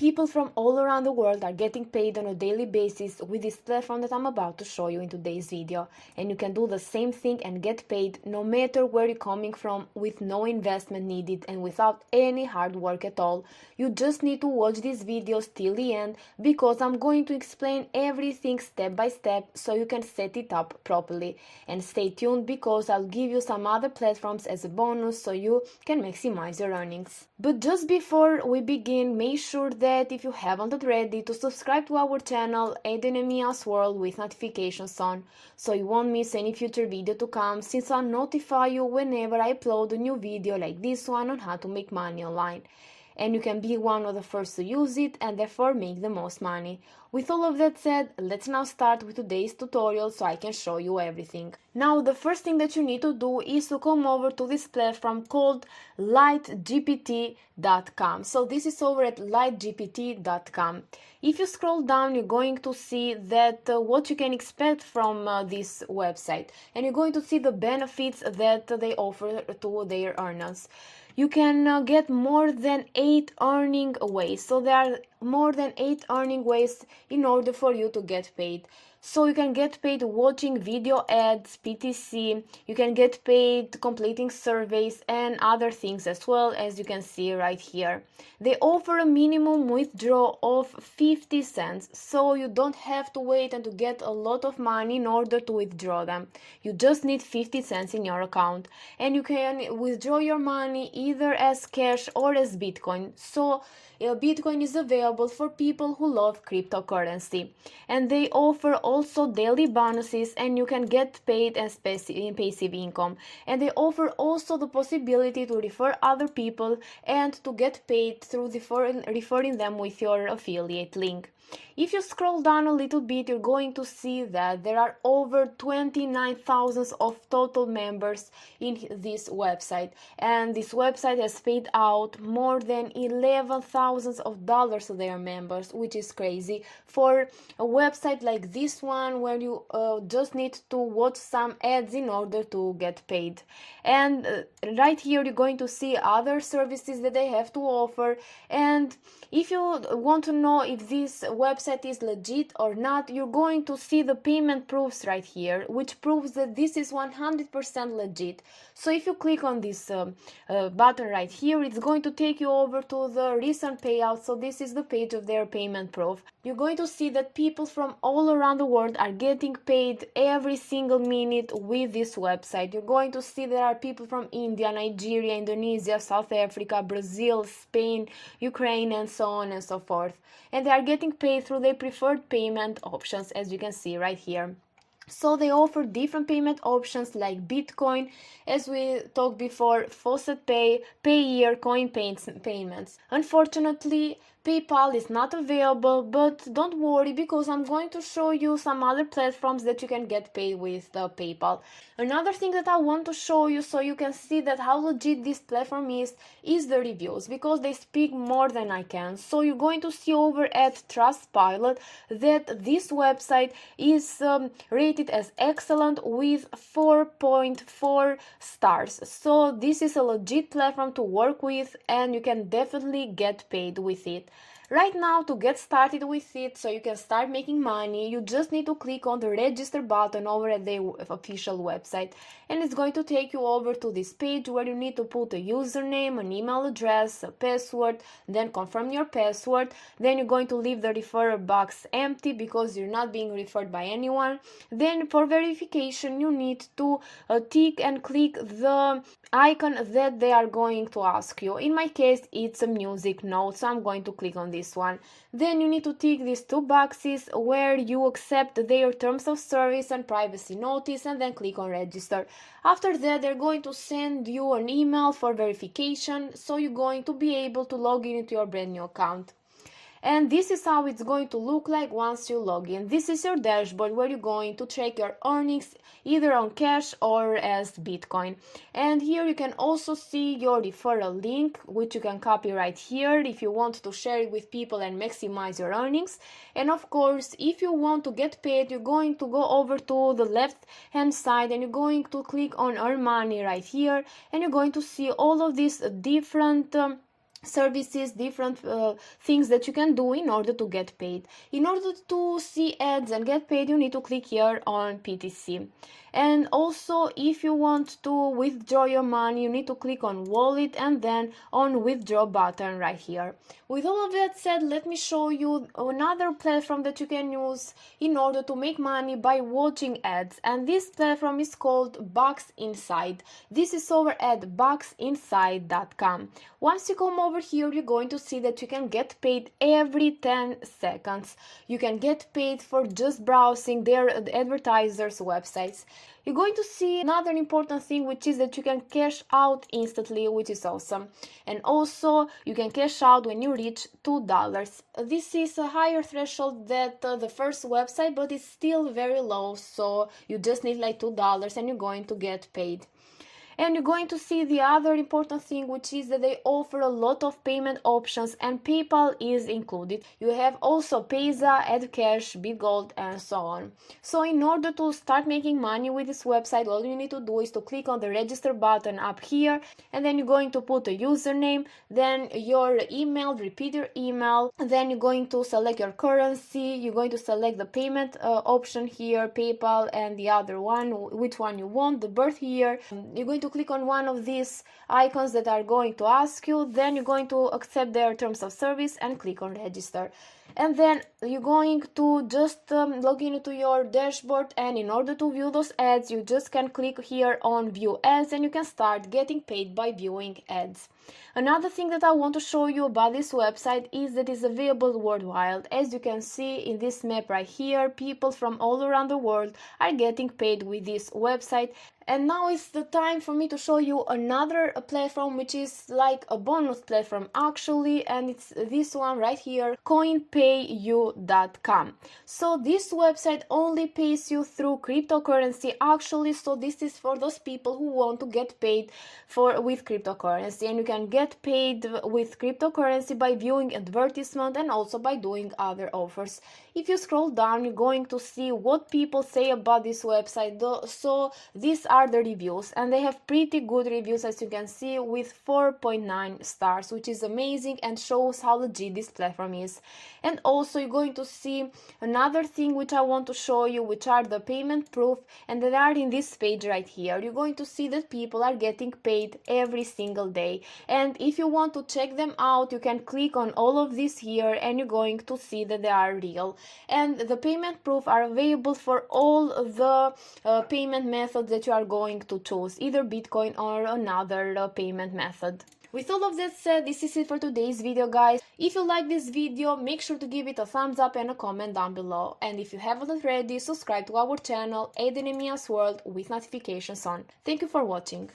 People from all around the world are getting paid on a daily basis with this platform that I'm about to show you in today's video. And you can do the same thing and get paid no matter where you're coming from, with no investment needed and without any hard work at all. You just need to watch these videos till the end, because I'm going to explain everything step by step so you can set it up properly. And stay tuned, because I'll give you some other platforms as a bonus so you can maximize your earnings. But just before we begin, make sure that if you haven't already, to subscribe to our channel Edinemia's World with notifications on, so you won't miss any future video to come, since I'll notify you whenever I upload a new video like this one on how to make money online. And you can be one of the first to use it and therefore make the most money. With all of that said, let's now start with today's tutorial so I can show you everything. Now, the first thing that you need to do is to come over to this platform called lightgpt.com. So this is over at lightgpt.com. If you scroll down, you're going to see that what you can expect from this website, and you're going to see the benefits that they offer to their earners. You can get more than 8 earning ways. So there are more than 8 earning ways in order for you to get paid. So you can get paid watching video ads, PTC, you can get paid completing surveys and other things as well, as you can see right here. They offer a minimum withdrawal of 50 cents, so you don't have to wait and to get a lot of money in order to withdraw them. You just need 50 cents in your account, and you can withdraw your money either as cash or as Bitcoin. So Bitcoin is available for people who love cryptocurrency, and they offer also daily bonuses, and you can get paid as passive income. And they offer also the possibility to refer other people and to get paid through referring them with your affiliate link. If you scroll down a little bit, you're going to see that there are over 29,000 of total members in this website, and this website has paid out more than $11,000 to their members, which is crazy for a website like this one, where you just need to watch some ads in order to get paid. And right here you're going to see other services that they have to offer, and if you want to know if this website is legit or not, you're going to see the payment proofs right here, which proves that this is 100% legit. So if you click on this button right here, it's going to take you over to the recent payouts. So this is the page of their payment proof. You're going to see that people from all around the world are getting paid every single minute with this website. You're going to see there are people from India, Nigeria, Indonesia, South Africa, Brazil, Spain, Ukraine, and so on and so forth. And they are getting paid through their preferred payment options, as you can see right here. So they offer different payment options like Bitcoin, as we talked before, Faucet Pay, Payeer, coin payments. Unfortunately, PayPal is not available, but don't worry, because I'm going to show you some other platforms that you can get paid with PayPal. Another thing that I want to show you so you can see that how legit this platform is the reviews, because they speak more than I can. So you're going to see over at Trustpilot that this website is rated as excellent with 4.4 stars. So this is a legit platform to work with, and you can definitely get paid with it. Right now, to get started with it, so you can start making money, you just need to click on the register button over at the official website, and it's going to take you over to this page where you need to put a username, an email address, a password, then confirm your password. Then you're going to leave the referral box empty because you're not being referred by anyone. Then for verification, you need to tick and click the icon that they are going to ask you. In my case, it's a music note, so I'm going to click on this one. Then you need to tick these 2 boxes where you accept their terms of service and privacy notice, and then click on register. After that, they're going to send you an email for verification, so you're going to be able to log in into your brand new account. And this is how it's going to look like once you log in. This is your dashboard where you're going to check your earnings either on cash or as Bitcoin. And here you can also see your referral link, which you can copy right here if you want to share it with people and maximize your earnings. And of course, if you want to get paid, you're going to go over to the left hand side and you're going to click on earn money right here, and you're going to see all of these different services, different things that you can do in order to get paid. In order to see ads and get paid, you need to click here on PTC. And also, if you want to withdraw your money, you need to click on wallet and then on withdraw button right here. With all of that said, let me show you another platform that you can use in order to make money by watching ads, and this platform is called Box Inside. This is over at boxinside.com. Once you come over here, you're going to see that you can get paid every 10 seconds. You can get paid for just browsing their advertisers' websites. You're going to see another important thing, which is that you can cash out instantly, which is awesome. And also, you can cash out when you reach $2. This is a higher threshold than the first website, but it's still very low, so you just need like $2 and you're going to get paid. And you're going to see the other important thing, which is that they offer a lot of payment options and PayPal is included. You have also Payza, AdCash, BitGold, and so on. So in order to start making money with this website, all you need to do is to click on the register button up here, and then you're going to put a username, then your email, repeat your email, then you're going to select your currency, you're going to select the payment option here, PayPal, and the other one, which one you want, the birth year. You're going to click on one of these icons that are going to ask you, then you're going to accept their terms of service and click on register. And then you're going to just log into your dashboard, and in order to view those ads, you just can click here on view ads and you can start getting paid by viewing ads. Another thing that I want to show you about this website is that it's available worldwide. As you can see in this map right here, people from all around the world are getting paid with this website. And now it's the time for me to show you another platform, which is like a bonus platform actually, and it's this one right here, coinpayu.com. So this website only pays you through cryptocurrency actually, so this is for those people who want to get paid with cryptocurrency, and you can get paid with cryptocurrency by viewing advertisement and also by doing other offers. If you scroll down, you're going to see what people say about this website. So these are the reviews, and they have pretty good reviews, as you can see, with 4.9 stars, which is amazing and shows how legit this platform is. And also you're going to see another thing which I want to show you, which are the payment proof, and they are in this page right here. You're going to see that people are getting paid every single day, and if you want to check them out, you can click on all of this here and you're going to see that they are real. And the payment proof are available for all the payment methods that you are going to choose, either Bitcoin or another payment method. With all of that said, this is it for today's video, guys. If you like this video, make sure to give it a thumbs up and a comment down below. And if you haven't already, subscribe to our channel, Aidan and Mia's World, with notifications on. Thank you for watching.